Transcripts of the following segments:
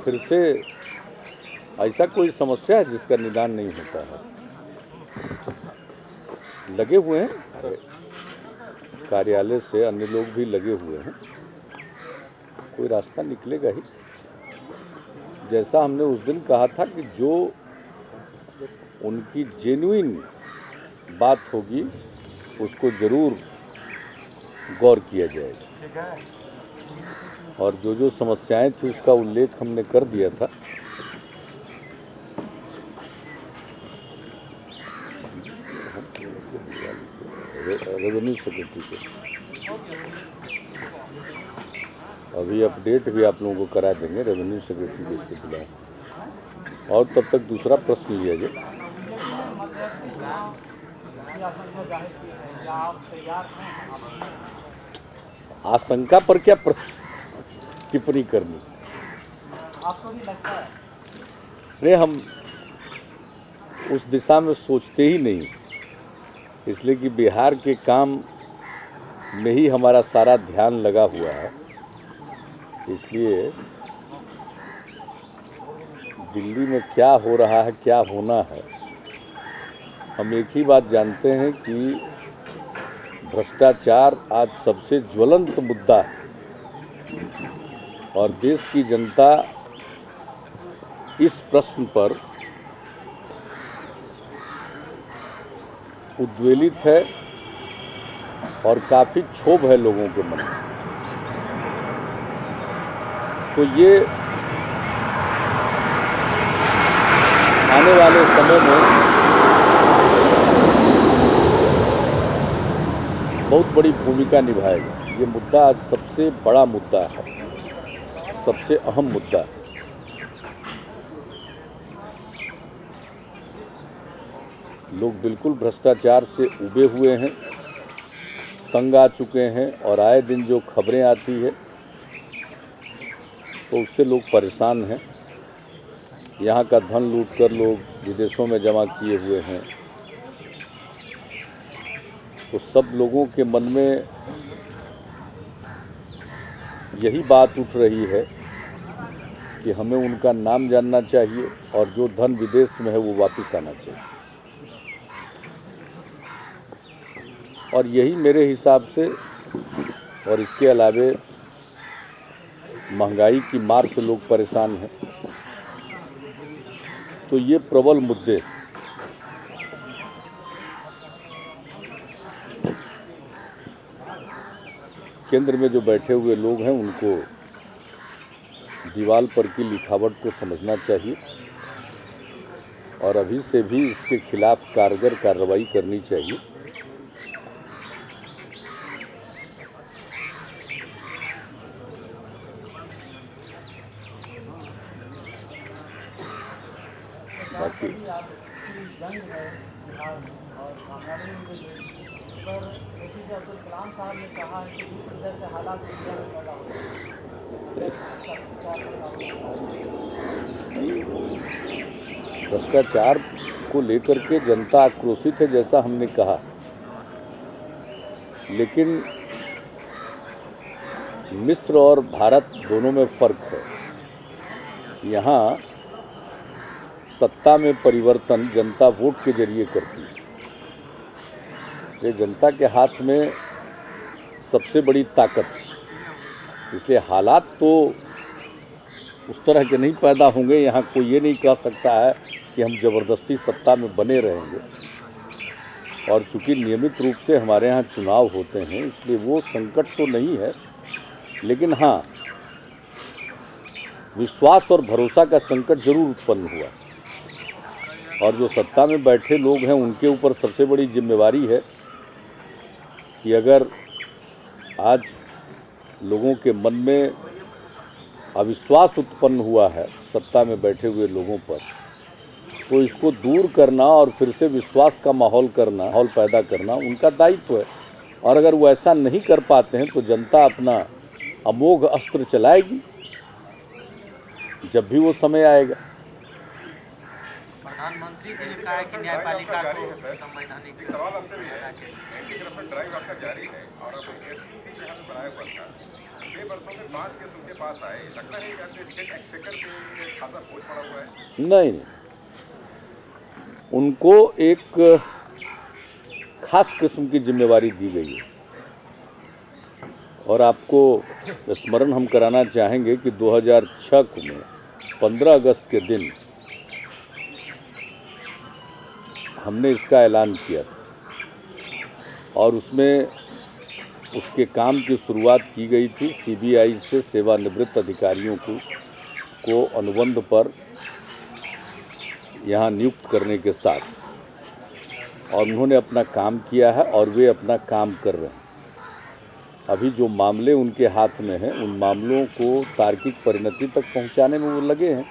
फिर से ऐसा कोई समस्या है जिसका निदान नहीं होता है। लगे हुए हैं, कार्यालय से अन्य लोग भी लगे हुए हैं, कोई रास्ता निकलेगा ही। जैसा हमने उस दिन कहा था कि जो उनकी जेन्युइन बात होगी उसको जरूर गौर किया जाएगा, और जो समस्याएं थी उसका उल्लेख हमने कर दिया था। रेवेन्यू सेक्रेटरी को अभी अपडेट भी आप लोगों को करा देंगे, रेवेन्यू सेक्रेटरी को इसको बुलाएं। और तब तक दूसरा प्रश्न लिया जाए। आशंका पर क्या टिप्पणी करनी? आपको भी लगता है? नहीं, हम उस दिशा में सोचते ही नहीं, इसलिए कि बिहार के काम में ही हमारा सारा ध्यान लगा हुआ है। इसलिए दिल्ली में क्या हो रहा है, क्या होना है, हम एक ही बात जानते हैं कि भ्रष्टाचार आज सबसे ज्वलंत मुद्दा है, और देश की जनता इस प्रश्न पर उद्वेलित है और काफ़ी क्षोभ है लोगों के मन में। तो ये आने वाले समय में बहुत बड़ी भूमिका निभाएगा। ये मुद्दा आज सबसे बड़ा मुद्दा है, सबसे अहम मुद्दा है। लोग बिल्कुल भ्रष्टाचार से उबे हुए हैं, तंग आ चुके हैं, और आए दिन जो खबरें आती है तो उससे लोग परेशान हैं। यहाँ का धन लूटकर लोग विदेशों में जमा किए हुए हैं, तो सब लोगों के मन में यही बात उठ रही है कि हमें उनका नाम जानना चाहिए, और जो धन विदेश में है वो वापस आना चाहिए। और यही मेरे हिसाब से, और इसके अलावे महंगाई की मार से लोग परेशान हैं, तो ये प्रबल मुद्दे केंद्र में जो बैठे हुए लोग हैं उनको दीवार पर की लिखावट को समझना चाहिए, और अभी से भी इसके खिलाफ कारगर कार्रवाई करनी चाहिए। बाकी जंग है बिहार में और कांग्रेस में, पर एपीजे अब्दुल कलाम साहब ने कहा है कि इस वजह से हालात इंडिया में पैदा हो रहे हैं। भ्रष्टाचार को लेकर के जनता आक्रोशित है, जैसा हमने कहा, लेकिन मिस्र और भारत दोनों में फर्क है। यहाँ सत्ता में परिवर्तन जनता वोट के जरिए करती है। ये जनता के हाथ में सबसे बड़ी ताकत है, इसलिए हालात तो उस तरह के नहीं पैदा होंगे। यहाँ कोई ये नहीं कह सकता है कि हम ज़बरदस्ती सत्ता में बने रहेंगे, और चूंकि नियमित रूप से हमारे यहाँ चुनाव होते हैं इसलिए वो संकट तो नहीं है, लेकिन हाँ, विश्वास और भरोसा का संकट जरूर उत्पन्न हुआ, और जो सत्ता में बैठे लोग हैं उनके ऊपर सबसे बड़ी जिम्मेवारी है कि अगर आज लोगों के मन में अविश्वास उत्पन्न हुआ है सत्ता में बैठे हुए लोगों पर, तो इसको दूर करना और फिर से विश्वास का माहौल पैदा करना उनका दायित्व है। और अगर वो ऐसा नहीं कर पाते हैं तो जनता अपना अमोघ अस्त्र चलाएगी जब भी वो समय आएगा। प्रधानमंत्री जी ने कहा है कि न्यायपालिका को संवैधानिक सवाल आपसे भी है कि ड्राइव आपका जारी है और अब एसपी भी यहाँ पे बनाया हुआ था, 6 वर्षों में 5 केस उनके पास आए, लगता है कि आपके स्टेट एक्सपेक्टर पे खासा बोझ पड़ा हुआ है। नहीं, उनको एक खास किस्म की जिम्मेवारी दी गई है। और आपको स्मरण हम कराना चाहेंगे कि 2006 में 15 अगस्त के दिन हमने इसका ऐलान किया था और उसमें उसके काम की शुरुआत की गई थी। सीबीआई से सेवानिवृत्त अधिकारियों को अनुबंध पर यहाँ नियुक्त करने के साथ, और उन्होंने अपना काम किया है और वे अपना काम कर रहे हैं। अभी जो मामले उनके हाथ में हैं उन मामलों को तार्किक परिणति तक पहुंचाने में वो लगे हैं।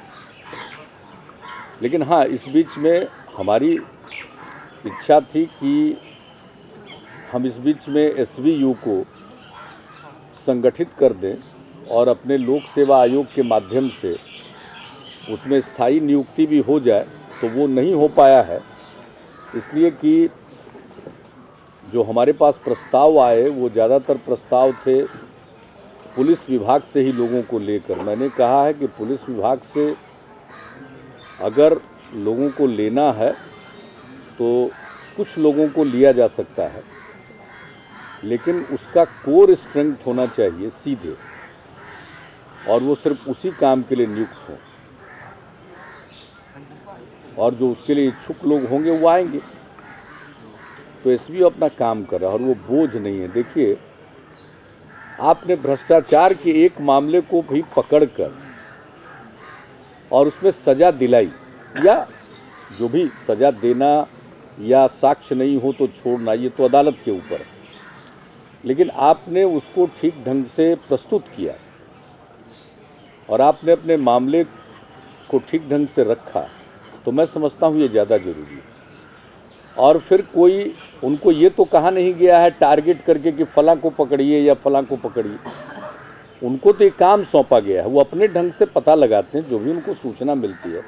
लेकिन हाँ, इस बीच में हमारी इच्छा थी कि हम इस बीच में एसवीयू को संगठित कर दें और अपने लोक सेवा आयोग के माध्यम से उसमें स्थायी नियुक्ति भी हो जाए, तो वो नहीं हो पाया है। इसलिए कि जो हमारे पास प्रस्ताव आए वो ज़्यादातर प्रस्ताव थे पुलिस विभाग से ही लोगों को लेकर। मैंने कहा है कि पुलिस विभाग से अगर लोगों को लेना है तो कुछ लोगों को लिया जा सकता है, लेकिन उसका कोर स्ट्रेंथ होना चाहिए सीधे, और वो सिर्फ उसी काम के लिए नियुक्त हो, और जो उसके लिए इच्छुक लोग होंगे वो आएंगे। तो एसबी अपना काम कर रहा है और वो बोझ नहीं है। देखिए, आपने भ्रष्टाचार के एक मामले को भी पकड़कर और उसमें सजा दिलाई, या जो भी सजा देना या साक्ष्य नहीं हो तो छोड़ना, ये तो अदालत के ऊपर है, लेकिन आपने उसको ठीक ढंग से प्रस्तुत किया और आपने अपने मामले को ठीक ढंग से रखा, तो मैं समझता हूँ ये ज़्यादा जरूरी है। और फिर कोई उनको ये तो कहा नहीं गया है टारगेट करके कि फलां को पकड़िए या फलां को पकड़िए। उनको तो एक काम सौंपा गया है, वो अपने ढंग से पता लगाते हैं जो भी उनको सूचना मिलती है।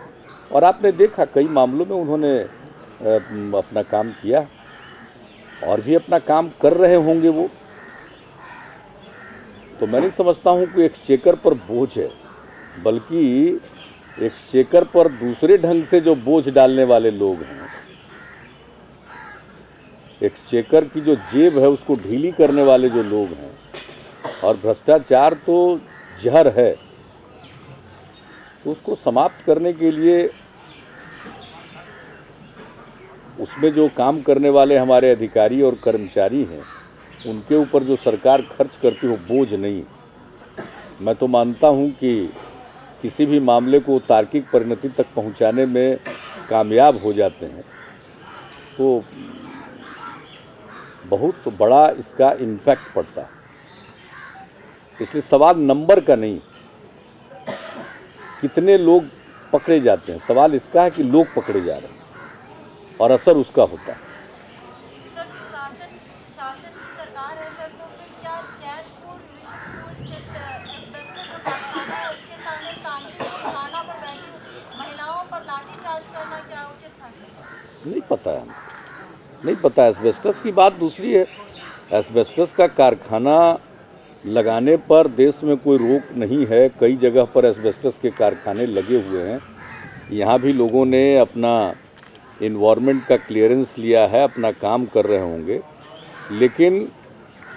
और आपने देखा कई मामलों में उन्होंने अपना काम किया और भी अपना काम कर रहे होंगे वो। तो मैं नहीं समझता हूँ कि एक्सचेकर पर बोझ है, बल्कि एक्सचेकर पर दूसरे ढंग से जो बोझ डालने वाले लोग हैं, एक्सचेकर की जो जेब है उसको ढीली करने वाले जो लोग हैं, और भ्रष्टाचार तो जहर है, तो उसको समाप्त करने के लिए उसमें जो काम करने वाले हमारे अधिकारी और कर्मचारी हैं उनके ऊपर जो सरकार खर्च करती हो बोझ नहीं। मैं तो मानता हूं कि किसी भी मामले को तार्किक परिणति तक पहुंचाने में कामयाब हो जाते हैं तो बहुत बड़ा इसका इम्पैक्ट पड़ता है। इसलिए सवाल नंबर का नहीं, कितने लोग पकड़े जाते हैं, सवाल इसका है कि लोग पकड़े जा रहे हैं और असर उसका होता है। सर, शासन की सरकार है सर, तो फिर क्या चैनपुर विश्वपुर स्थित एस्बेस्टस का कारखाना है, उसके सामने तांत्रिक थाना पर बैठी महिलाओं पर लाठीचार्ज करना क्या उचित था? नहीं पता है, नहीं पता। एस्बेस्टस की बात दूसरी है। एस्बेस्टस का कारखाना लगाने पर देश में कोई रोक नहीं है। कई जगह पर एस्बेस्टस के कारखाने लगे हुए हैं। यहाँ भी लोगों ने अपना इन्वायरमेंट का क्लियरेंस लिया है, अपना काम कर रहे होंगे, लेकिन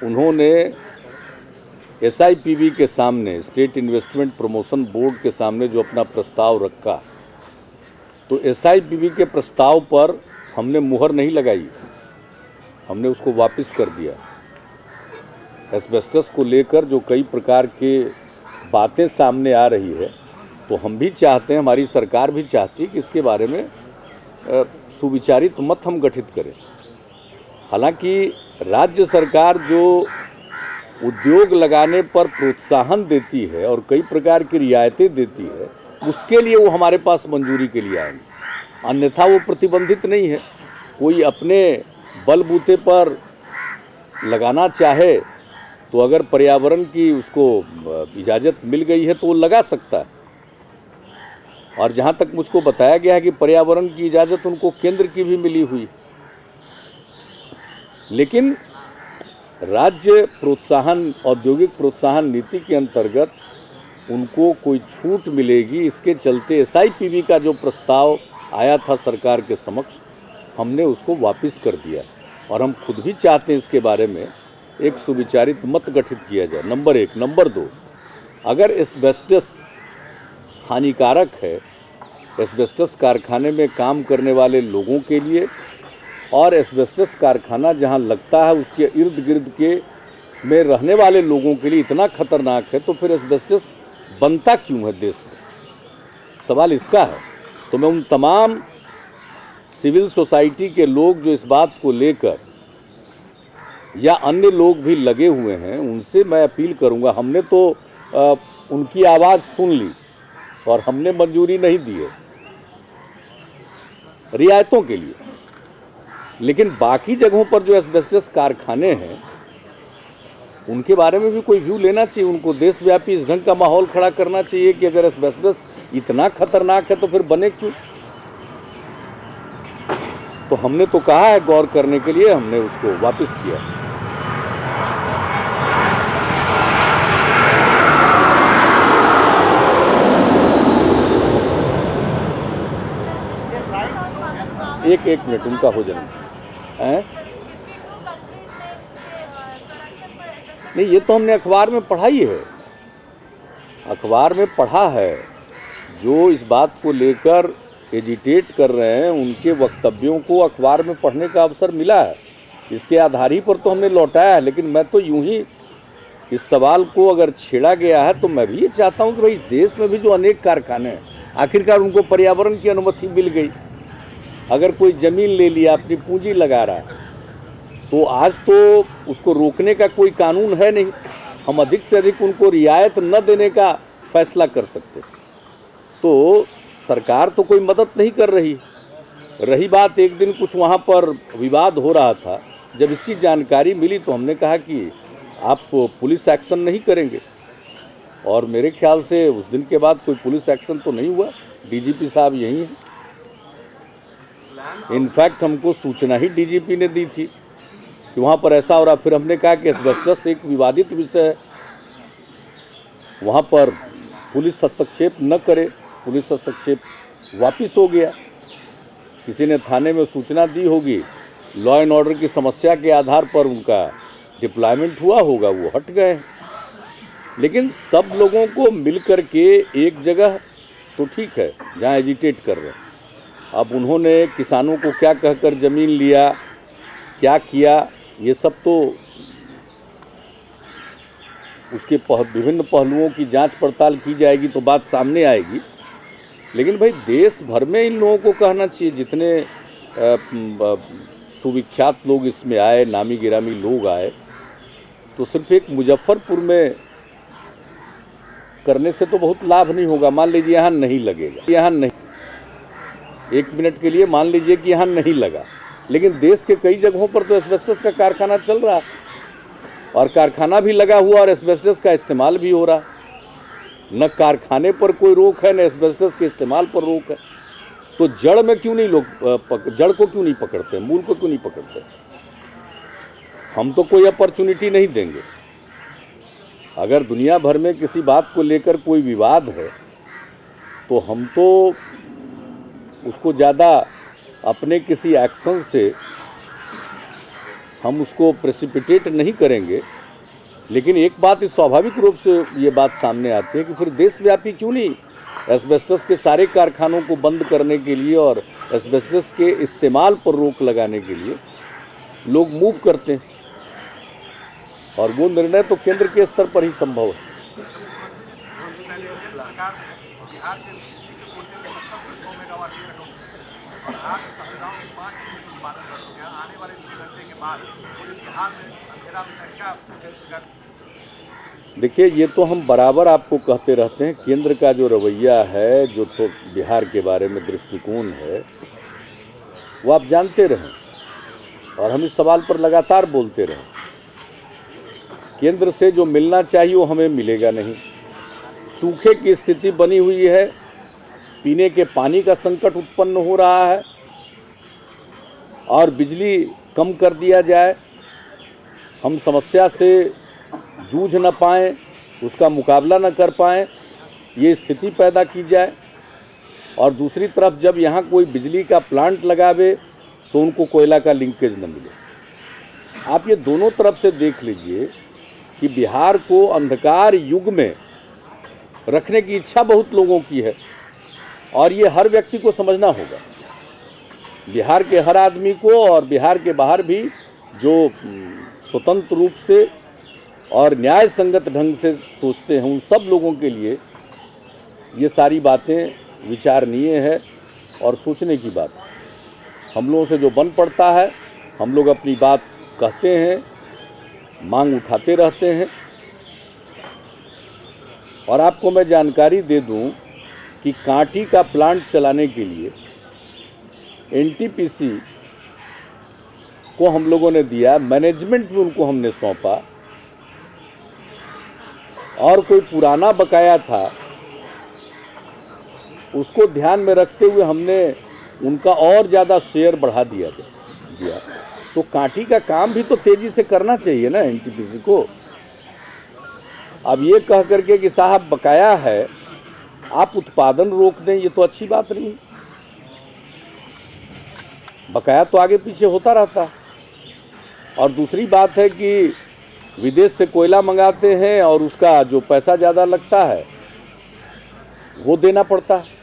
उन्होंने SIPB के सामने, स्टेट इन्वेस्टमेंट प्रमोशन बोर्ड के सामने जो अपना प्रस्ताव रखा, तो SIPB के प्रस्ताव पर हमने मुहर नहीं लगाई, हमने उसको वापस कर दिया। एस्बेस्टस को लेकर जो कई प्रकार के बातें सामने आ रही है, तो हम भी चाहते हैं, हमारी सरकार भी चाहती है कि इसके बारे में सुविचारित मत हम गठित करें। हालांकि राज्य सरकार जो उद्योग लगाने पर प्रोत्साहन देती है और कई प्रकार की रियायतें देती है, उसके लिए वो हमारे पास मंजूरी के लिए आएंगे, अन्यथा वो प्रतिबंधित नहीं है। कोई अपने बलबूते पर लगाना चाहे तो अगर पर्यावरण की उसको इजाज़त मिल गई है तो वो लगा सकता है। और जहाँ तक मुझको बताया गया है कि पर्यावरण की इजाज़त उनको केंद्र की भी मिली हुई, लेकिन राज्य प्रोत्साहन औद्योगिक प्रोत्साहन नीति के अंतर्गत उनको कोई छूट मिलेगी, इसके चलते SIPV का जो प्रस्ताव आया था सरकार के समक्ष, हमने उसको वापस कर दिया और हम खुद भी चाहते हैं इसके बारे में एक सुविचारित मत गठित किया जाए, नंबर 1। नंबर 2, अगर एस्बेस्टस हानिकारक है एस्बेस्टस कारखाने में काम करने वाले लोगों के लिए, और एस्बेस्टस कारखाना जहां लगता है उसके इर्द गिर्द के में रहने वाले लोगों के लिए इतना खतरनाक है, तो फिर एस्बेस्टस बनता क्यों है देश में? सवाल इसका है। तो मैं उन तमाम सिविल सोसाइटी के लोग जो इस बात को लेकर या अन्य लोग भी लगे हुए हैं, उनसे मैं अपील करूंगा, हमने तो उनकी आवाज़ सुन ली और हमने मंजूरी नहीं दी है रियायतों के लिए, लेकिन बाकी जगहों पर जो एस्बेस्टस कारखाने हैं उनके बारे में भी कोई व्यू लेना चाहिए। उनको देशव्यापी इस ढंग का माहौल खड़ा करना चाहिए कि अगर एस्बेस्टस इतना खतरनाक है तो फिर बने क्यों। तो हमने तो कहा है गौर करने के लिए, हमने उसको वापस किया। एक मिनट उनका हो जाए हैं। नहीं, ये तो हमने अखबार में पढ़ा ही है, अखबार में पढ़ा है। जो इस बात को लेकर एजिटेट कर रहे हैं उनके वक्तव्यों को अखबार में पढ़ने का अवसर मिला है, इसके आधार ही पर तो हमने लौटाया है। लेकिन मैं तो यूं ही इस सवाल को अगर छेड़ा गया है तो मैं भी ये चाहता हूं कि भाई देश में भी जो अनेक कारखाने हैं, आखिरकार उनको पर्यावरण की अनुमति मिल गई। अगर कोई ज़मीन ले लिया, अपनी पूंजी लगा रहा है, तो आज तो उसको रोकने का कोई कानून है नहीं। हम अधिक से अधिक उनको रियायत न देने का फैसला कर सकते। तो सरकार तो कोई मदद नहीं कर रही। रही बात, एक दिन कुछ वहाँ पर विवाद हो रहा था, जब इसकी जानकारी मिली तो हमने कहा कि आप पुलिस एक्शन नहीं करेंगे, और मेरे ख्याल से उस दिन के बाद कोई पुलिस एक्शन तो नहीं हुआ। DGP साहब यही हैं। इनफैक्ट हमको सूचना ही DGP ने दी थी कि वहाँ पर ऐसा हो रहा। फिर हमने कहा कि एस्बेस्टस एक विवादित विषय है, वहाँ पर पुलिस हस्तक्षेप न करे। पुलिस हस्तक्षेप वापस हो गया। किसी ने थाने में सूचना दी होगी, लॉ एंड ऑर्डर की समस्या के आधार पर उनका डिप्लॉयमेंट हुआ होगा, वो हट गए। लेकिन सब लोगों को मिल कर के एक जगह तो ठीक है जहाँ एजिटेट कर रहे हैं। अब उन्होंने किसानों को क्या कहकर ज़मीन लिया, क्या किया, ये सब तो उसके विभिन्न पहलुओं की जांच पड़ताल की जाएगी तो बात सामने आएगी। लेकिन भाई देश भर में इन लोगों को कहना चाहिए, जितने सुविख्यात लोग इसमें आए, नामी गिरामी लोग आए, तो सिर्फ एक मुजफ्फरपुर में करने से तो बहुत लाभ नहीं होगा। मान लीजिए यहाँ नहीं लगेगा, यहाँ नहीं, एक मिनट के लिए मान लीजिए कि यहाँ नहीं लगा, लेकिन देश के कई जगहों पर तो एस्बेस्टस का कारखाना चल रहा, और कारखाना भी लगा हुआ और एस्बेस्टस का इस्तेमाल भी हो रहा। न कारखाने पर कोई रोक है, न एस्बेस्टस के इस्तेमाल पर रोक है। तो जड़ में क्यों नहीं लोग जड़ को क्यों नहीं पकड़ते, मूल को क्यों नहीं पकड़ते? हम तो कोई अपॉर्चुनिटी नहीं देंगे। अगर दुनिया भर में किसी बात को लेकर कोई विवाद है तो हम तो उसको ज़्यादा अपने किसी एक्शन से हम उसको प्रेसिपिटेट नहीं करेंगे। लेकिन एक बात इस स्वाभाविक रूप से ये बात सामने आती है कि फिर देशव्यापी क्यों नहीं एस्बेस्टस के सारे कारखानों को बंद करने के लिए और एस्बेस्टस के इस्तेमाल पर रोक लगाने के लिए लोग मूव करते हैं, और वो निर्णय तो केंद्र के स्तर पर ही संभव है। देखिए, ये तो हम बराबर आपको कहते रहते हैं, केंद्र का जो रवैया है, जो तो बिहार के बारे में दृष्टिकोण है, वो आप जानते रहें, और हम इस सवाल पर लगातार बोलते रहें। केंद्र से जो मिलना चाहिए वो हमें मिलेगा नहीं। सूखे की स्थिति बनी हुई है, पीने के पानी का संकट उत्पन्न हो रहा है, और बिजली कम कर दिया जाए, हम समस्या से जूझ न पाएँ, उसका मुकाबला न कर पाएँ, ये स्थिति पैदा की जाए। और दूसरी तरफ जब यहाँ कोई बिजली का प्लांट लगावे तो उनको कोयला का लिंकेज न मिले। आप ये दोनों तरफ से देख लीजिए कि बिहार को अंधकार युग में रखने की इच्छा बहुत लोगों की है और ये हर व्यक्ति को समझना होगा, बिहार के हर आदमी को और बिहार के बाहर भी जो स्वतंत्र रूप से और न्याय संगत ढंग से सोचते हैं, उन सब लोगों के लिए ये सारी बातें विचारणीय है और सोचने की बात है। हम लोगों से जो बन पड़ता है, हम लोग अपनी बात कहते हैं, मांग उठाते रहते हैं। और आपको मैं जानकारी दे दूं कि कांटी का प्लांट चलाने के लिए एनटीपीसी को हम लोगों ने दिया, मैनेजमेंट भी उनको हमने सौंपा और कोई पुराना बकाया था उसको ध्यान में रखते हुए हमने उनका और ज़्यादा शेयर बढ़ा दिया। तो कांटी का काम भी तो तेज़ी से करना चाहिए ना एनटीपीसी को। अब ये कह करके कि साहब बकाया है, आप उत्पादन रोक दें, ये तो अच्छी बात नहीं। बकाया तो आगे पीछे होता रहता। और दूसरी बात है कि विदेश से कोयला मंगाते हैं और उसका जो पैसा ज़्यादा लगता है वो देना पड़ता है।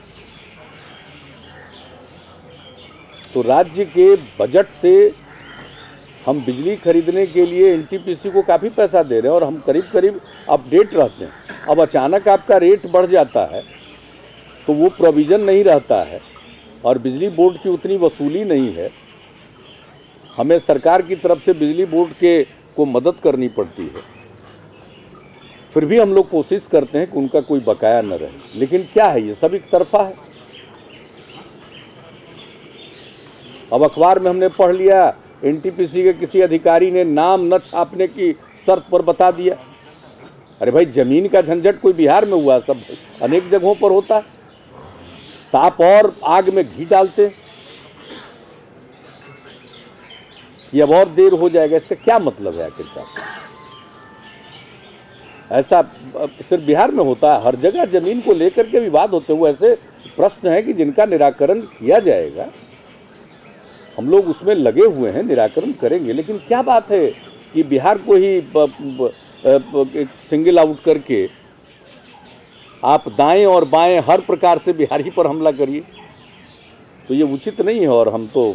तो राज्य के बजट से हम बिजली खरीदने के लिए एनटीपीसी को काफ़ी पैसा दे रहे हैं और हम करीब करीब अपडेट रहते हैं। अब अचानक आपका रेट बढ़ जाता है तो वो प्रोविज़न नहीं रहता है और बिजली बोर्ड की उतनी वसूली नहीं है। हमें सरकार की तरफ से बिजली बोर्ड को मदद करनी पड़ती है। फिर भी हम लोग कोशिश करते हैं कि उनका कोई बकाया न रहे, लेकिन क्या है, ये सब एक तरफा है। अब अखबार में हमने पढ़ लिया एनटीपीसी के किसी अधिकारी ने नाम न छापने की शर्त पर बता दिया। अरे भाई, जमीन का झंझट कोई बिहार में हुआ, सब अनेक जगहों पर होता है। तो आप और आग में घी डालते कि अब और देर हो जाएगा, इसका क्या मतलब है आखिरकार? ऐसा सिर्फ बिहार में होता है, हर जगह जमीन को लेकर के विवाद होते हुए ऐसे प्रश्न है कि जिनका निराकरण किया जाएगा। हम लोग उसमें लगे हुए हैं, निराकरण करेंगे। लेकिन क्या बात है कि बिहार को ही सिंगल आउट करके आप दाएं और बाएं हर प्रकार से बिहारी पर हमला करिए, तो ये उचित नहीं है। और हम तो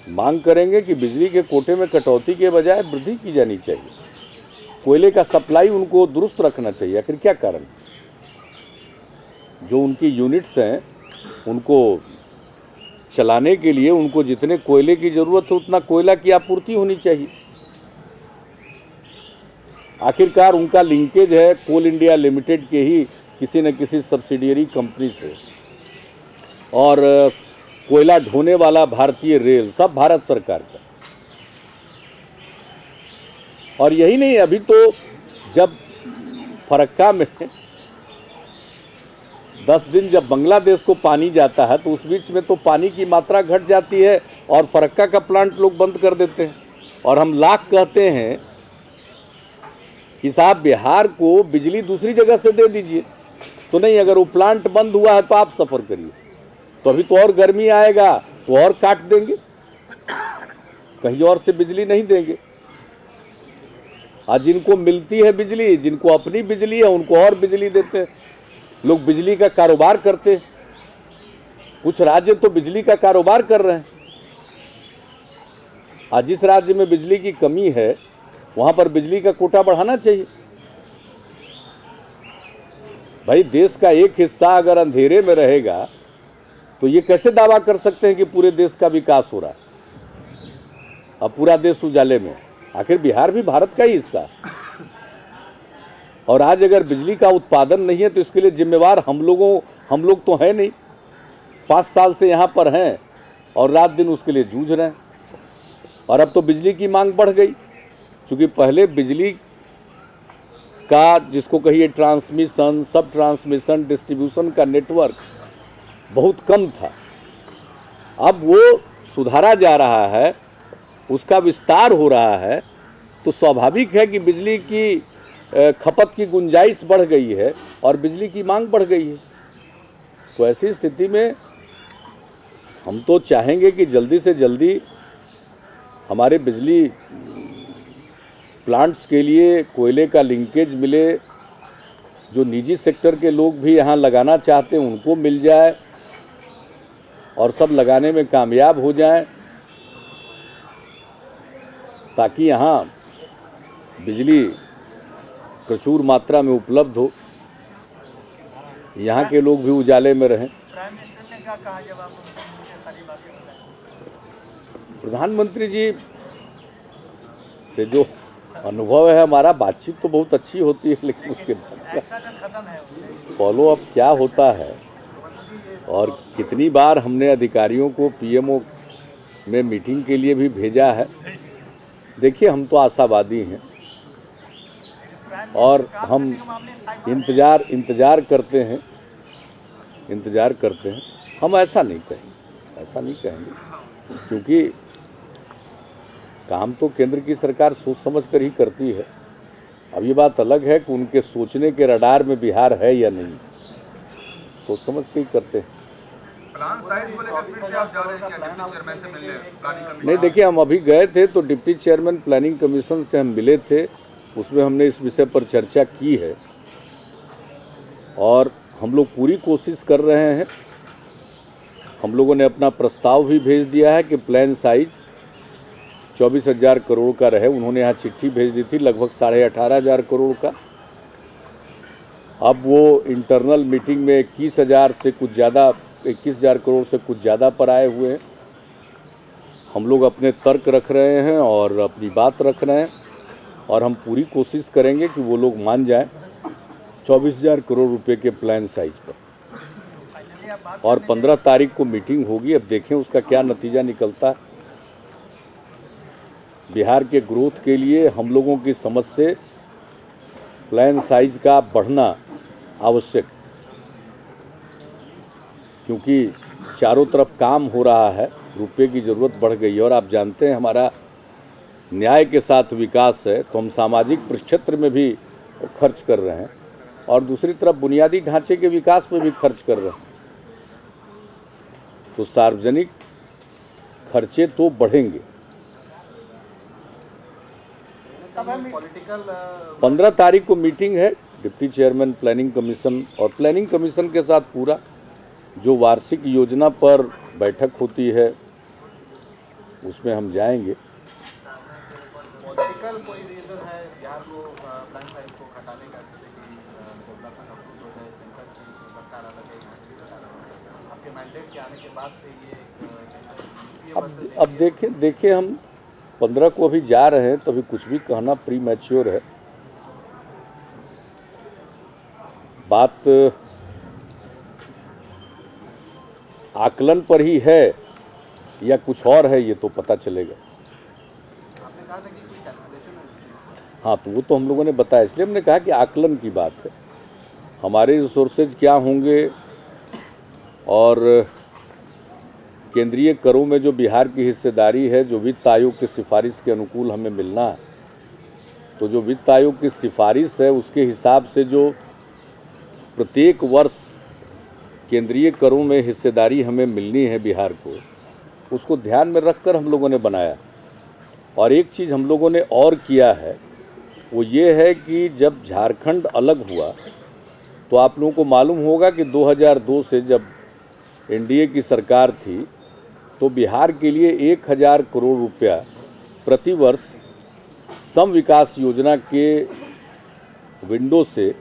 मांग करेंगे कि बिजली के कोटे में कटौती के बजाय वृद्धि की जानी चाहिए। कोयले का सप्लाई उनको दुरुस्त रखना चाहिए। आखिर क्या कारण? जो उनकी यूनिट्स हैं उनको चलाने के लिए उनको जितने कोयले की ज़रूरत है उतना कोयला की आपूर्ति होनी चाहिए। आखिरकार उनका लिंकेज है कोल इंडिया लिमिटेड के ही किसी न किसी सब्सिडियरी कंपनी से, और कोयला ढोने वाला भारतीय रेल, सब भारत सरकार का। और यही नहीं, अभी तो जब फरक्का में 10 दिन जब बांग्लादेश को पानी जाता है तो उस बीच में तो पानी की मात्रा घट जाती है और फरक्का का प्लांट लोग बंद कर देते हैं। और हम लाख कहते हैं कि साहब बिहार को बिजली दूसरी जगह से दे दीजिए, तो नहीं, अगर वो प्लांट बंद हुआ है तो आप सफ़र करिए। तो अभी तो और गर्मी आएगा तो और काट देंगे, कहीं और से बिजली नहीं देंगे। आज जिनको मिलती है बिजली, जिनको अपनी बिजली है, उनको और बिजली देते हैं। लोग बिजली का कारोबार करते हैं। कुछ राज्य तो बिजली का कारोबार कर रहे हैं। आज जिस राज्य में बिजली की कमी है वहां पर बिजली का कोटा बढ़ाना चाहिए। भाई, देश का एक हिस्सा अगर अंधेरे में रहेगा तो ये कैसे दावा कर सकते हैं कि पूरे देश का विकास हो रहा है? अब पूरा देश उजाले में, आखिर बिहार भी भारत का ही हिस्सा है। और आज अगर बिजली का उत्पादन नहीं है तो इसके लिए जिम्मेवार हम लोग तो हैं नहीं। 5 साल से यहाँ पर हैं और रात दिन उसके लिए जूझ रहे हैं। और अब तो बिजली की मांग बढ़ गई, क्योंकि पहले बिजली का, जिसको कहिए ट्रांसमिशन, सब ट्रांसमिशन, डिस्ट्रीब्यूशन का नेटवर्क बहुत कम था। अब वो सुधारा जा रहा है, उसका विस्तार हो रहा है, तो स्वाभाविक है कि बिजली की खपत की गुंजाइश बढ़ गई है और बिजली की मांग बढ़ गई है। तो ऐसी स्थिति में हम तो चाहेंगे कि जल्दी से जल्दी हमारे बिजली प्लांट्स के लिए कोयले का लिंकेज मिले, जो निजी सेक्टर के लोग भी यहाँ लगाना चाहते हैं उनको मिल जाए और सब लगाने में कामयाब हो जाएं, ताकि यहाँ बिजली प्रचुर मात्रा में उपलब्ध हो, यहाँ के लोग भी उजाले में रहें। प्राइम मिनिस्टर ने क्या कहा जब आप उनसे सारी बातें बताई? प्रधानमंत्री जी से जो अनुभव है हमारा, बातचीत तो बहुत अच्छी होती है, लेकिन उसके बाद खत्म है उससे। फॉलो अप क्या होता है और कितनी बार हमने अधिकारियों को पीएमओ में मीटिंग के लिए भी भेजा है। देखिए, हम तो आशावादी हैं और हम इंतज़ार करते हैं। हम ऐसा नहीं कहेंगे क्योंकि काम तो केंद्र की सरकार सोच समझ कर ही करती है। अब ये बात अलग है कि उनके सोचने के रडार में बिहार है या नहीं, सोच समझ के ही करते हैं। प्लान साइज को लेकर फिर से आप जा रहे हैं क्या डिप्टी चेयरमैन से मिलने प्लानिंग कमीशन? नहीं, देखिए, हम अभी गए थे तो डिप्टी चेयरमैन प्लानिंग कमीशन से हम मिले थे, उसमें हमने इस विषय पर चर्चा की है और हम लोग पूरी कोशिश कर रहे हैं। हम लोगों ने अपना प्रस्ताव भी भेज दिया है कि प्लान साइज 24,000 करोड़ का रहे। उन्होंने यहाँ चिट्ठी भेज दी थी लगभग 18,500 करोड़ का। अब वो इंटरनल मीटिंग में 21,000 करोड़ से कुछ ज़्यादा पर आए हुए हैं। हम लोग अपने तर्क रख रहे हैं और अपनी बात रख रहे हैं और हम पूरी कोशिश करेंगे कि वो लोग मान जाएं 24,000 करोड़ रुपए के प्लान साइज पर। और 15 तारीख को मीटिंग होगी, अब देखें उसका क्या नतीजा निकलता है। बिहार के ग्रोथ के लिए हम लोगों की समझ से प्लान साइज का बढ़ना आवश्यक, क्योंकि चारों तरफ काम हो रहा है, रुपए की ज़रूरत बढ़ गई है। और आप जानते हैं हमारा न्याय के साथ विकास है, तो हम सामाजिक प्रक्षेत्र में भी खर्च कर रहे हैं और दूसरी तरफ बुनियादी ढांचे के विकास में भी खर्च कर रहे हैं। तो सार्वजनिक खर्चे तो बढ़ेंगे। 15 तारीख को मीटिंग है डिप्टी चेयरमैन प्लानिंग कमीशन और प्लानिंग कमीशन के साथ पूरा जो वार्षिक योजना पर बैठक होती है उसमें हम जाएंगे। पॉलिटिकल कोई रीजन है बिहार को प्लान साइज को हटाने का, जैसे कि डेवलपमेंट अप्रूव हो जाए, सेंटर की सरकार अलग है, आपके मैंडेट के आने के बाद से ये अब देखें हम 15 को अभी जा रहे हैं, तो अभी कुछ भी कहना प्री मैच्योर है। बात आकलन पर ही है या कुछ और है, ये तो पता चलेगा। आपने कहा था कि कोई कैलकुलेशन है। हाँ, तो वो तो हम लोगों ने बताया, इसलिए हमने कहा कि आकलन की बात है। हमारे रिसोर्सेज क्या होंगे और केंद्रीय करों में जो बिहार की हिस्सेदारी है, जो वित्त आयोग की सिफारिश के अनुकूल हमें मिलना है, तो जो वित्त आयोग की सिफारिश है उसके हिसाब से जो प्रत्येक वर्ष केंद्रीय करों में हिस्सेदारी हमें मिलनी है बिहार को, उसको ध्यान में रखकर हम लोगों ने बनाया। और एक चीज़ हम लोगों ने और किया है, वो ये है कि जब झारखंड अलग हुआ तो आप लोगों को मालूम होगा कि 2002 से जब एनडीए की सरकार थी तो बिहार के लिए 1,000 करोड़ रुपया प्रतिवर्ष सम विकास योजना के विंडो से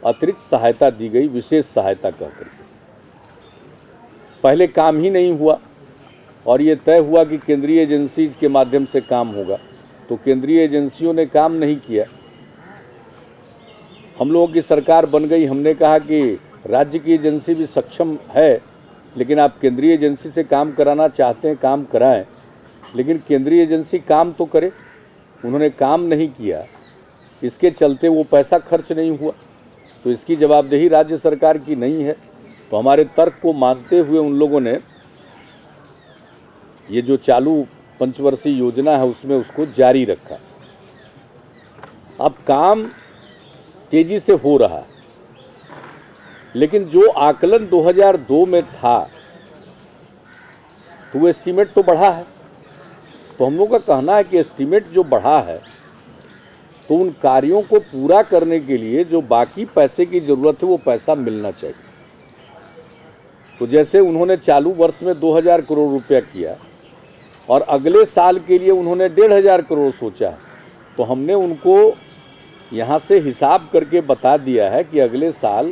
अतिरिक्त सहायता दी गई, विशेष सहायता कहकर के। पहले काम ही नहीं हुआ और ये तय हुआ कि केंद्रीय एजेंसीज के माध्यम से काम होगा, तो केंद्रीय एजेंसियों ने काम नहीं किया। हम लोगों की सरकार बन गई, हमने कहा कि राज्य की एजेंसी भी सक्षम है, लेकिन आप केंद्रीय एजेंसी से काम कराना चाहते हैं, काम कराएं, लेकिन केंद्रीय एजेंसी काम तो करे। उन्होंने काम नहीं किया, इसके चलते वो पैसा खर्च नहीं हुआ, तो इसकी जवाबदेही राज्य सरकार की नहीं है। तो हमारे तर्क को मानते हुए उन लोगों ने ये जो चालू पंचवर्षीय योजना है उसमें उसको जारी रखा। अब काम तेजी से हो रहा है, लेकिन जो आकलन 2002 में था तो वो एस्टीमेट तो बढ़ा है। तो हम लोग का कहना है कि एस्टीमेट जो बढ़ा है तो उन कार्यों को पूरा करने के लिए जो बाकी पैसे की ज़रूरत है वो पैसा मिलना चाहिए। तो जैसे उन्होंने चालू वर्ष में 2000 करोड़ रुपया किया और अगले साल के लिए उन्होंने 1500 करोड़ सोचा, तो हमने उनको यहाँ से हिसाब करके बता दिया है कि अगले साल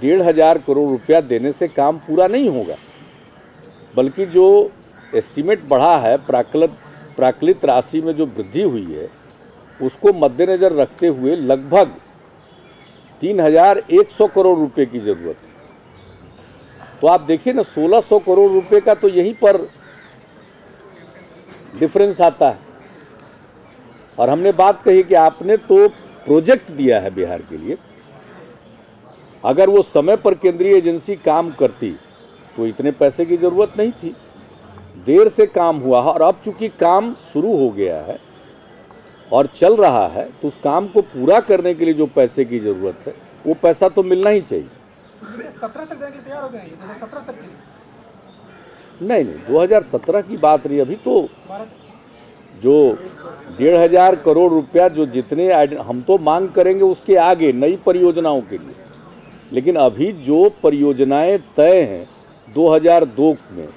1500 करोड़ रुपया देने से काम पूरा नहीं होगा, बल्कि जो एस्टीमेट बढ़ा है, प्राकलित राशि में जो वृद्धि हुई है, उसको मद्देनज़र रखते हुए लगभग 3100 करोड़ रुपए की ज़रूरत है। तो आप देखिए ना, 1600 करोड़ रुपए का तो यहीं पर डिफरेंस आता है। और हमने बात कही कि आपने तो प्रोजेक्ट दिया है बिहार के लिए, अगर वो समय पर केंद्रीय एजेंसी काम करती तो इतने पैसे की ज़रूरत नहीं थी। देर से काम हुआ है और अब चूंकि काम शुरू हो गया है और चल रहा है, तो उस काम को पूरा करने के लिए जो पैसे की ज़रूरत है वो पैसा तो मिलना ही चाहिए। 17 तक देने के लिए तैयार हो गए हैं, 2017 तक के लिए? नहीं, 2017 की बात रही। अभी तो जो 1500 करोड़ रुपया जो जितने हम तो मांग करेंगे उसके आगे नई परियोजनाओं के लिए, लेकिन अभी जो परियोजनाएं तय हैं 2002 में,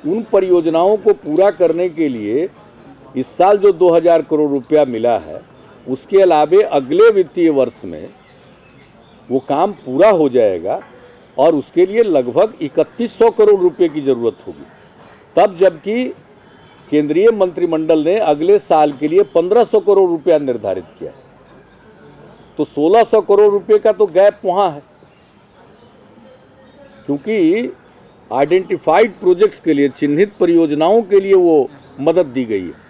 उन परियोजनाओं को पूरा करने के लिए इस साल जो 2000 करोड़ रुपया मिला है, उसके अलावे अगले वित्तीय वर्ष में वो काम पूरा हो जाएगा और उसके लिए लगभग 3100 करोड़ रुपए की ज़रूरत होगी। तब जबकि केंद्रीय मंत्रिमंडल ने अगले साल के लिए 1500 करोड़ रुपया निर्धारित किया, तो 1600 करोड़ रुपए का तो गैप वहाँ है, क्योंकि आइडेंटिफाइड प्रोजेक्ट्स के लिए, चिन्हित परियोजनाओं के लिए वो मदद दी गई है,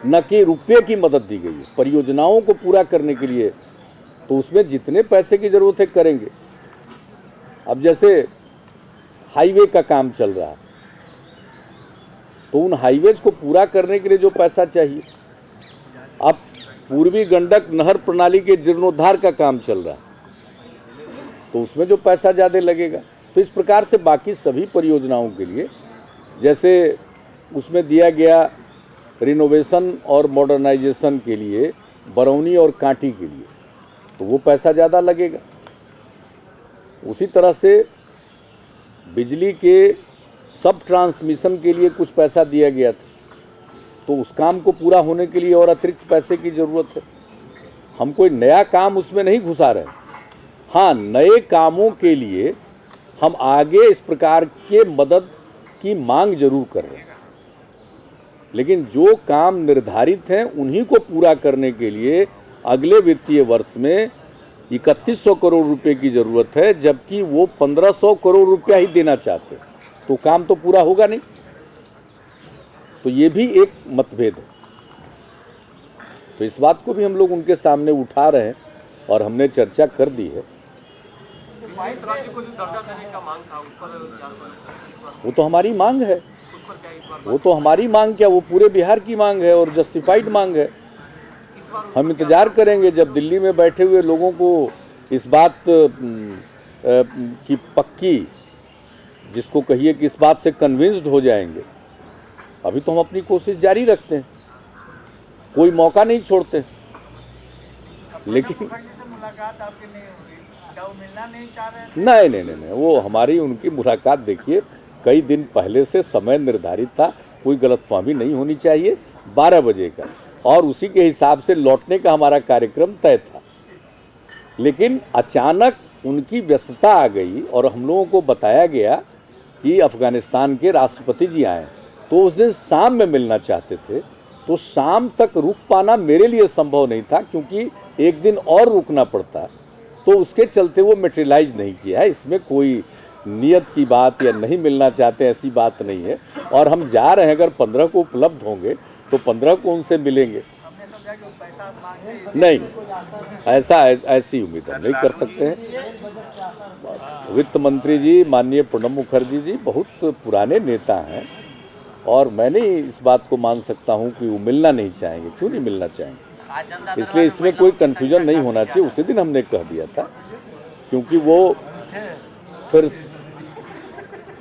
न कि रुपये की मदद दी गई है। परियोजनाओं को पूरा करने के लिए तो उसमें जितने पैसे की ज़रूरत है करेंगे। अब जैसे हाईवे का काम चल रहा है, तो उन हाईवेज को पूरा करने के लिए जो पैसा चाहिए, अब पूर्वी गंडक नहर प्रणाली के जीर्णोद्धार का काम चल रहा है, तो उसमें जो पैसा ज़्यादा लगेगा। तो इस प्रकार से बाकी सभी परियोजनाओं के लिए, जैसे उसमें दिया गया रिनोवेशन और मॉडर्नाइजेशन के लिए बरौनी और कांटी के लिए, तो वो पैसा ज़्यादा लगेगा। उसी तरह से बिजली के सब ट्रांसमिशन के लिए कुछ पैसा दिया गया था, तो उस काम को पूरा होने के लिए और अतिरिक्त पैसे की ज़रूरत है। हम कोई नया काम उसमें नहीं घुसा रहे। हाँ, नए कामों के लिए हम आगे इस प्रकार के मदद की मांग जरूर कर रहे हैं, लेकिन जो काम निर्धारित हैं उन्हीं को पूरा करने के लिए अगले वित्तीय वर्ष में 3100 करोड़ रुपए की ज़रूरत है, जबकि वो 1500 करोड़ रुपया ही देना चाहते, तो काम तो पूरा होगा नहीं। तो ये भी एक मतभेद है। तो इस बात को भी हम लोग उनके सामने उठा रहे हैं और हमने चर्चा कर दी है। राज्य को जो दर्जा देने का मांग था, उस पर वो तो हमारी मांग है, वो तो हमारी मांग क्या, वो पूरे बिहार की मांग है और जस्टिफाइड मांग है। हम इंतज़ार करेंगे जब दिल्ली में बैठे हुए लोगों को इस बात की पक्की, जिसको कहिए कि इस बात से कन्विंस्ड हो जाएंगे। अभी तो हम अपनी कोशिश जारी रखते हैं, कोई मौका नहीं छोड़ते। लेकिन मुलाकात आपकी नहीं होगी, क्या वो मिलना नहीं चाह रहे हैं? नहीं, वो हमारी उनकी मुलाकात देखिए कई दिन पहले से समय निर्धारित था, कोई गलतफहमी नहीं होनी चाहिए, 12 बजे का, और उसी के हिसाब से लौटने का हमारा कार्यक्रम तय था। लेकिन अचानक उनकी व्यस्तता आ गई और हम लोगों को बताया गया कि अफ़गानिस्तान के राष्ट्रपति जी आए, तो उस दिन शाम में मिलना चाहते थे, तो शाम तक रुक पाना मेरे लिए संभव नहीं था, क्योंकि एक दिन और रुकना पड़ता, तो उसके चलते वो मटेरियलाइज नहीं किया है। इसमें कोई नियत की बात या नहीं मिलना चाहते ऐसी बात नहीं है। और हम जा रहे हैं, अगर 15 को उपलब्ध होंगे तो 15 को उनसे मिलेंगे। नहीं, ऐसी उम्मीद हम नहीं कर सकते हैं। वित्त मंत्री जी माननीय प्रणब मुखर्जी जी बहुत पुराने नेता हैं और मैं नहीं इस बात को मान सकता हूं कि वो मिलना नहीं चाहेंगे। क्यों नहीं मिलना चाहेंगे? इसलिए इसमें कोई कन्फ्यूजन नहीं होना चाहिए। उसी दिन हमने कह दिया था, क्योंकि वो फिर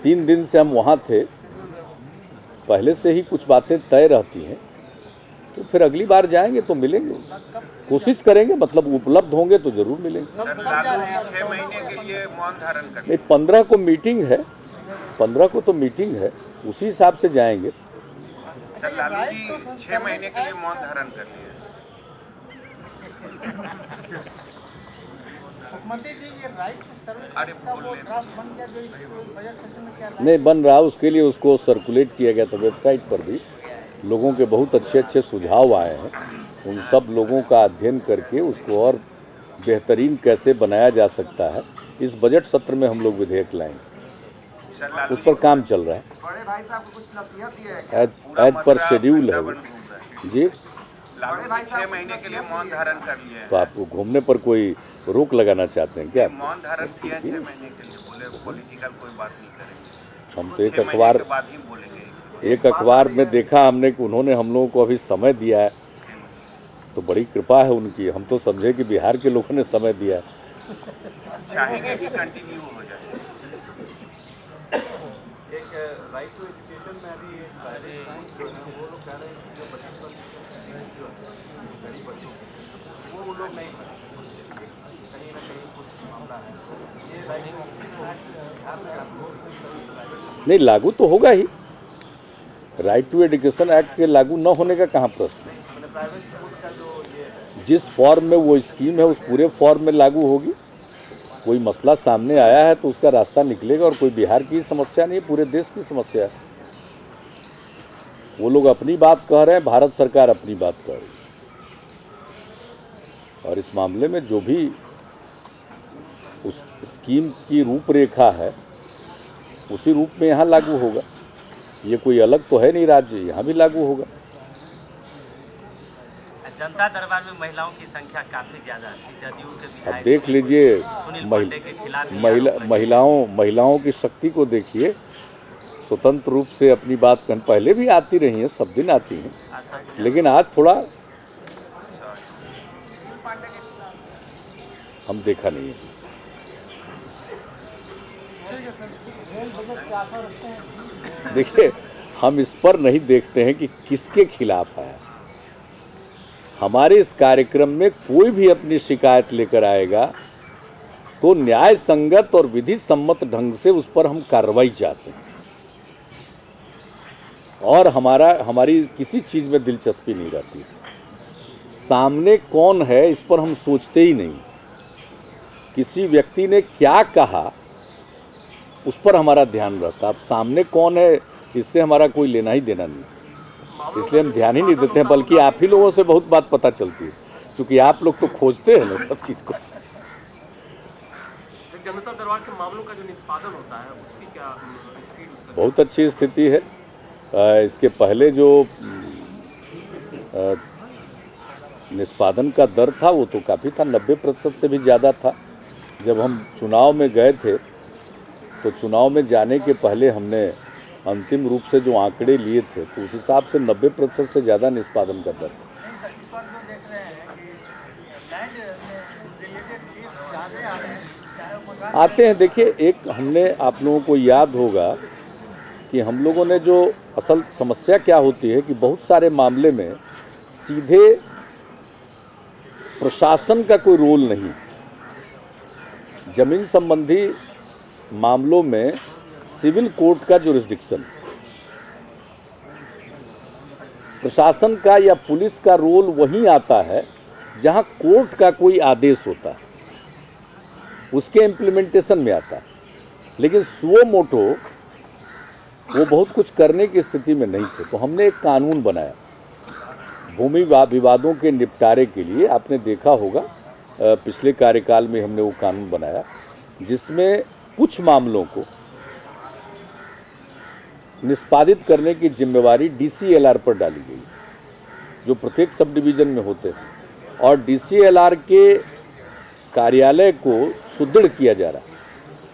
3 दिन से हम वहाँ थे, पहले से ही कुछ बातें तय रहती हैं, तो फिर अगली बार जाएंगे तो मिलेंगे, कोशिश करेंगे, मतलब उपलब्ध होंगे तो जरूर मिलेंगे। सर, लालू 6 महीने के लिए मौन धारण कर नहीं, 15 को मीटिंग है, 15 को तो मीटिंग है, उसी हिसाब से जाएंगे। सर, लालू जी 6 महीने के लिए मौन धारण कर लिए। मुख्यमंत्री जी, ये राइट अरे बोल ले। ड्राफ्ट बन गया जो इस बजट सेशन में क्या नहीं बन रहा, उसके लिए उसको सर्कुलेट किया गया था वेबसाइट पर भी। लोगों के बहुत अच्छे सुझाव आए हैं, उन सब लोगों का अध्ययन करके उसको और बेहतरीन कैसे बनाया जा सकता है, इस बजट सत्र में हम लोग विधेयक लाएंगे। सर, लालू उस पर काम चल रहा है, बड़े भाई साहब को कुछ नसीहत दिया है? एज पर शेड्यूल है वो। जी, लालू जी 6 महीने के लिए मौन धारण कर लिए हैं। तो आपको घूमने पर कोई रोक लगाना चाहते हैं क्या? मौन धारण किया 6 महीने के लिए, बोले पॉलिटिकल कोई बात नहीं करेंगे। हम तो एक 6 महीने अखबार के बाद ही बोलेंगे। एक अखबार में देखा हमने कि उन्होंने हम लोगों को अभी समय दिया है, तो बड़ी कृपा है उनकी। हम तो समझे कि बिहार के लोगों ने समय दिया है। चाहेंगे कि कंटिन्यू हो जाए। एक राइट टू एजुकेशन में अभी प्राइवेट स्कूल जो है वो लोग कह रहे हैं कि जो बच्चों पर फीस जो है गरीब बच्चों की वो लोग नहीं भरेंगे, कहीं ना कहीं कुछ मामला है। ये राइट नहीं, लागू तो होगा ही। राइट टू एजुकेशन एक्ट के लागू न होने का कहाँ प्रश्न है? मैंने प्राइवेट स्कूल का जो ये है जिस फॉर्म में वो स्कीम है उस पूरे फॉर्म में लागू होगी। कोई मसला सामने आया है तो उसका रास्ता निकलेगा, और कोई बिहार की समस्या नहीं, पूरे देश की समस्या है। वो लोग अपनी बात कह रहे हैं, भारत सरकार अपनी बात कह रही है, और इस मामले में जो भी उस स्कीम की रूपरेखा है उसी रूप में यहाँ लागू होगा। ये कोई अलग तो है नहीं राज्य, यहाँ भी लागू होगा। जनता दरबार में महिलाओं की संख्या काफी ज्यादा थी। जदयू के अब विधायक देख लीजिए, सुनील पांडे के खिलाफ महिलाओं की शक्ति को देखिए। स्वतंत्र रूप से अपनी बात कर, पहले भी आती रही हैं, सब दिन आती हैं, लेकिन आज थोड़ा हम देखा नहीं है। देखिए, हम इस पर नहीं देखते हैं कि किसके खिलाफ है। हमारे इस कार्यक्रम में कोई भी अपनी शिकायत लेकर आएगा तो न्याय संगत और विधि सम्मत ढंग से उस पर हम कार्रवाई चाहते हैं, और हमारी किसी चीज़ में दिलचस्पी नहीं रहती। सामने कौन है इस पर हम सोचते ही नहीं। किसी व्यक्ति ने क्या कहा उस पर हमारा ध्यान रहता। अब सामने कौन है इससे हमारा कोई लेना ही देना नहीं, इसलिए हम ध्यान ही नहीं देते हैं। बल्कि आप ही लोगों से बहुत बात पता चलती है, क्योंकि आप लोग तो खोजते हैं ना सब चीज़ को। जनता दरबार के मामलों का जो निष्पादन होता है उसकी क्या स्पीड? बहुत अच्छी स्थिति है। इसके पहले जो निष्पादन का दर था वो तो काफ़ी था, 90% से भी ज़्यादा था। जब हम चुनाव में गए थे तो चुनाव में जाने के पहले हमने अंतिम रूप से जो आंकड़े लिए थे तो उस हिसाब से 90% से ज़्यादा निष्पादन का दर था। आते हैं, देखिए, एक हमने, आप लोगों को याद होगा कि हम लोगों ने जो असल समस्या क्या होती है कि बहुत सारे मामले में सीधे प्रशासन का कोई रोल नहीं। जमीन संबंधी मामलों में सिविल कोर्ट का जुरिस्डिक्शन, प्रशासन का या पुलिस का रोल वहीं आता है जहां कोर्ट का कोई आदेश होता है, उसके इम्प्लीमेंटेशन में आता है। लेकिन सुओ मोटो वो बहुत कुछ करने की स्थिति में नहीं थे। तो हमने एक कानून बनाया भूमि विवादों के निपटारे के लिए। आपने देखा होगा पिछले कार्यकाल में हमने वो कानून बनाया जिसमें कुछ मामलों को निष्पादित करने की जिम्मेवारी DCLR पर डाली गई, जो प्रत्येक सब डिवीज़न में होते हैं, और DCLR के कार्यालय को सुदृढ़ किया जा रहा है,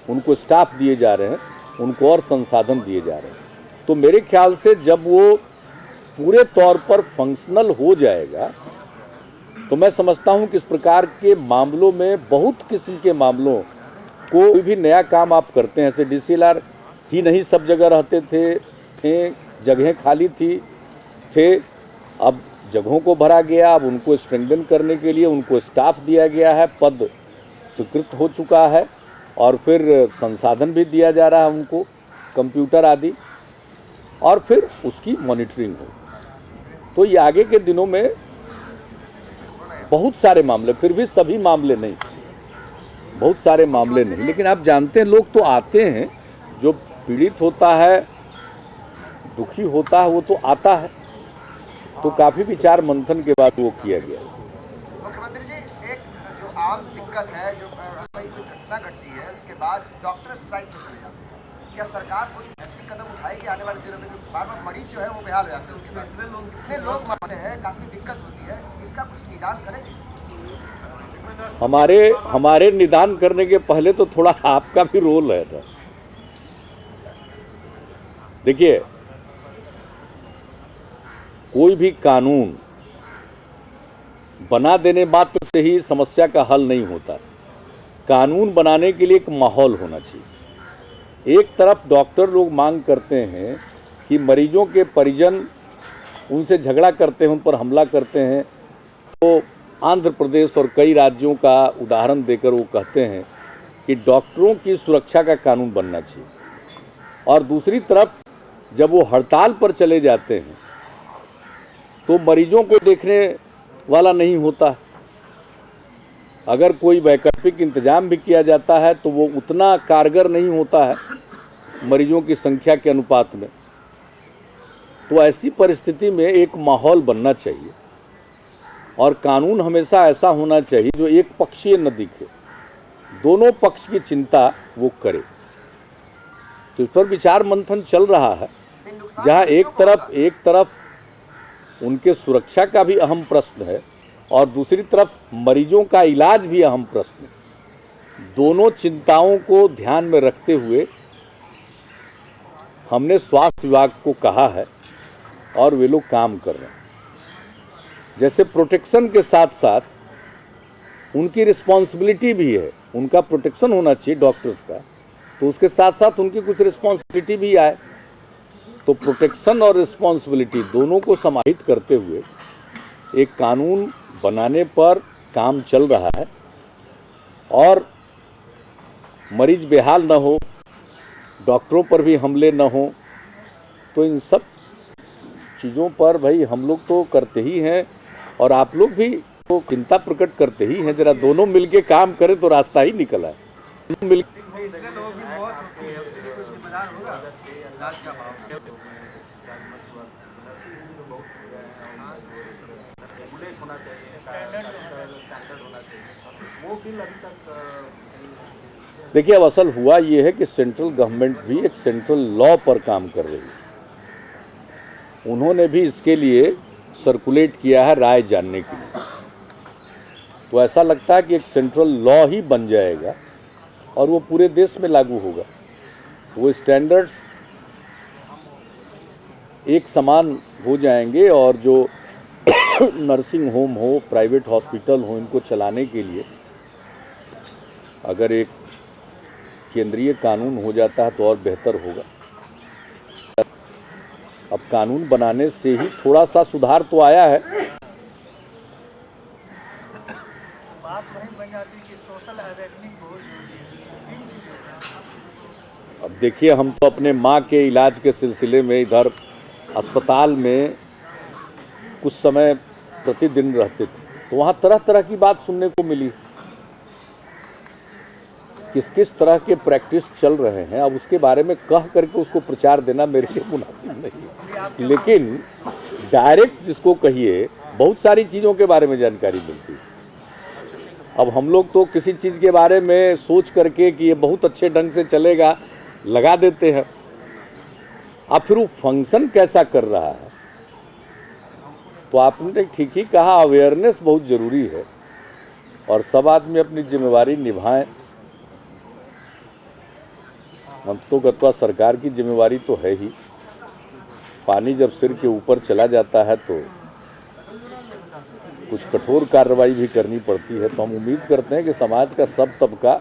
उनको स्टाफ दिए जा रहे हैं, उनको और संसाधन दिए जा रहे हैं। तो मेरे ख्याल से जब वो पूरे तौर पर फंक्शनल हो जाएगा तो मैं समझता हूं कि इस प्रकार के मामलों में बहुत किस्म के मामलों को कोई भी नया काम आप करते हैं, जैसे DCLR ही नहीं सब जगह रहते थे जगहें खाली थे, अब जगहों को भरा गया, अब उनको स्ट्रेंथन करने के लिए उनको स्टाफ दिया गया है, पद स्वीकृत हो चुका है और फिर संसाधन भी दिया जा रहा है उनको, कंप्यूटर आदि, और फिर उसकी मॉनिटरिंग हो। तो ये आगे के दिनों में बहुत सारे मामले, फिर भी सभी मामले नहीं, बहुत सारे मामले नहीं, लेकिन आप जानते हैं लोग तो आते हैं, जो पीड़ित होता है, दुखी होता है, वो तो आता है। तो काफ़ी विचार मंथन के बाद वो किया गया। मुख्यमंत्री जी, एक जो आम दिक्कत है, जो कोई घटना घटती है उसके बाद डॉक्टर स्ट्राइक में चले जाते हैं, क्या सरकार कोई ऐसी कदम उठाएगी आने वाले दिनों में? बार बार मरीज जो है वो बेहाल हो जाते हैं, उसके बाद इतने लोग मरते हैं, काफ़ी दिक्कत होती है, इसका कुछ निदान करेंगे? हमारे निदान करने के पहले तो थोड़ा आपका भी रोल है था। देखिए, कोई भी कानून बना देने मात्र से ही समस्या का हल नहीं होता। कानून बनाने के लिए एक माहौल होना चाहिए। एक तरफ डॉक्टर लोग मांग करते हैं कि मरीजों के परिजन उनसे झगड़ा करते हैं, उन पर हमला करते हैं, तो आंध्र प्रदेश और कई राज्यों का उदाहरण देकर वो कहते हैं कि डॉक्टरों की सुरक्षा का कानून बनना चाहिए। और दूसरी तरफ जब वो हड़ताल पर चले जाते हैं तो मरीजों को देखने वाला नहीं होता। अगर कोई वैकल्पिक इंतजाम भी किया जाता है तो वो उतना कारगर नहीं होता है मरीजों की संख्या के अनुपात में। तो ऐसी परिस्थिति में एक माहौल बनना चाहिए और कानून हमेशा ऐसा होना चाहिए जो एक पक्षीय न दिखे, दोनों पक्ष की चिंता वो करे। तो इस पर विचार मंथन चल रहा है, जहाँ एक तरफ उनके सुरक्षा का भी अहम प्रश्न है और दूसरी तरफ मरीजों का इलाज भी अहम प्रश्न है। दोनों चिंताओं को ध्यान में रखते हुए हमने स्वास्थ्य विभाग को कहा है और वे लोग काम कर रहे हैं। जैसे प्रोटेक्शन के साथ साथ उनकी रिस्पॉन्सिबिलिटी भी है, उनका प्रोटेक्शन होना चाहिए डॉक्टर्स का, तो उसके साथ साथ उनकी कुछ रिस्पॉन्सिबिलिटी भी आए। तो प्रोटेक्शन और रिस्पॉन्सिबिलिटी दोनों को समाहित करते हुए एक कानून बनाने पर काम चल रहा है और मरीज बेहाल न हो, डॉक्टरों पर भी हमले न हो। तो इन सब चीज़ों पर भाई हम लोग तो करते ही हैं और आप लोग भी तो चिंता प्रकट करते ही हैं। जरा दोनों मिलके काम करें तो रास्ता ही निकल आए। मिल देखिए, अब असल हुआ ये है कि सेंट्रल गवर्नमेंट भी एक सेंट्रल लॉ पर काम कर रही है। उन्होंने भी इसके लिए सर्कुलेट किया है राय जानने के लिए। तो ऐसा लगता है कि एक सेंट्रल लॉ ही बन जाएगा और वो पूरे देश में लागू होगा। वो स्टैंडर्ड्स एक समान हो जाएंगे और जो नर्सिंग होम हो, प्राइवेट हॉस्पिटल हो, इनको चलाने के लिए अगर एक केंद्रीय कानून हो जाता है तो और बेहतर होगा। अब कानून बनाने से ही थोड़ा सा सुधार तो आया है। बात वही बन जाती कि सोशल अवेयरनेस बहुत जरूरी है। अब देखिए, हम तो अपने माँ के इलाज के सिलसिले में इधर अस्पताल में कुछ समय प्रतिदिन रहते थे, तो वहाँ तरह तरह की बात सुनने को मिली, किस किस तरह के प्रैक्टिस चल रहे हैं। अब उसके बारे में कह करके उसको प्रचार देना मेरे लिए मुनासिब नहीं है, लेकिन डायरेक्ट जिसको कहिए बहुत सारी चीज़ों के बारे में जानकारी मिलती है। अब हम लोग तो किसी चीज़ के बारे में सोच करके कि ये बहुत अच्छे ढंग से चलेगा लगा देते हैं, अब फिर वो फंक्शन कैसा कर रहा है। तो आपने ठीक ही कहा, अवेयरनेस बहुत ज़रूरी है और सब आदमी अपनी जिम्मेवारी निभाएं। हम तो गत्वा सरकार की जिम्मेवारी तो है ही, पानी जब सिर के ऊपर चला जाता है तो कुछ कठोर कार्रवाई भी करनी पड़ती है। तो हम उम्मीद करते हैं कि समाज का सब तबका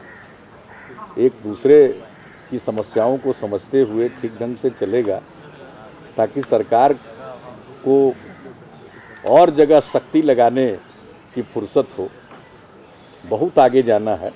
एक दूसरे की समस्याओं को समझते हुए ठीक ढंग से चलेगा, ताकि सरकार को और जगह सख्ती लगाने की फुर्सत हो। बहुत आगे जाना है।